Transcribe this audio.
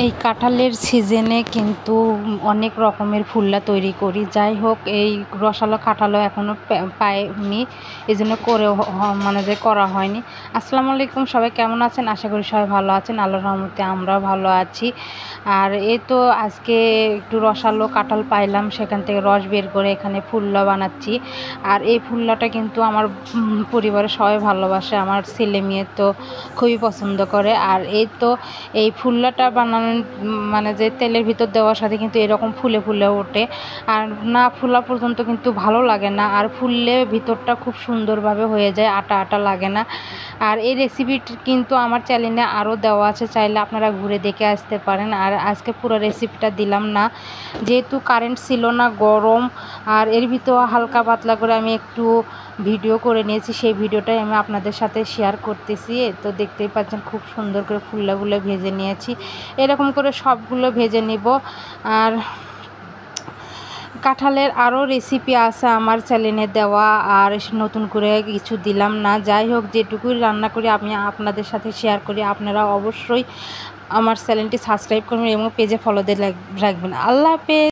এই কাঁঠালের সিজনে কিন্তু অনেক রকমের ফুল্লা তৈরি করি। যাই হোক, এই রসালো কাঁঠালও এখনও পাইনি, এই জন্য করেও মানে যে করা হয়নি। আসসালামু আলাইকুম, সবাই কেমন আছেন? আশা করি সবাই ভালো আছেন। আল্লাহর রহমতে আমরাও ভালো আছি। আর এই তো আজকে একটু রসালো কাঁঠাল পাইলাম, সেখান থেকে রস বের করে এখানে ফুল্লা বানাচ্ছি। আর এই ফুল্লাটা কিন্তু আমার পরিবারের সবাই ভালোবাসে, আমার ছেলে মেয়ে তো খুবই পছন্দ করে। আর এই তো এই ফুল্লাটা বানানোর মানে যে তেলের ভিতর দেওয়ার সাথে কিন্তু এরকম ফুলে ফুলে ওঠে, আর না ফুলা পর্যন্ত কিন্তু ভালো লাগে না, আর ফুললে ভিতরটা খুব সুন্দরভাবে হয়ে যায়, আটা আটা লাগে না। আর এই রেসিপিটি কিন্তু আমার চ্যানেলে আরও দেওয়া আছে, চাইলে আপনারা ঘুরে দেখে আসতে পারেন। আর আজকে পুরো রেসিপিটা দিলাম না, যেহেতু কারেন্ট ছিল না, গরম। আর এর ভিতর হালকা পাতলা করে আমি একটু ভিডিও করে নিয়েছি, সেই ভিডিওটাই আমি আপনাদের সাথে শেয়ার করতেছি। তো দেখতেই পাচ্ছেন খুব সুন্দর করে ফুলগুলো ভেজে নিয়েছি, এরকম করে সবগুলো ভেজে নিব। আর কাঁঠালের আরও রেসিপি আছে আমার চ্যানেলে দেওয়া, আর নতুন করে কিছু দিলাম না। যাই হোক, যেটুকুই রান্না করি আমি আপনাদের সাথে শেয়ার করি। আপনারা অবশ্যই আমার চ্যানেলটি সাবস্ক্রাইব করবেন এবং পেজে ফলো দিয়ে রাখবেন। আল্লাহ হাফেজ।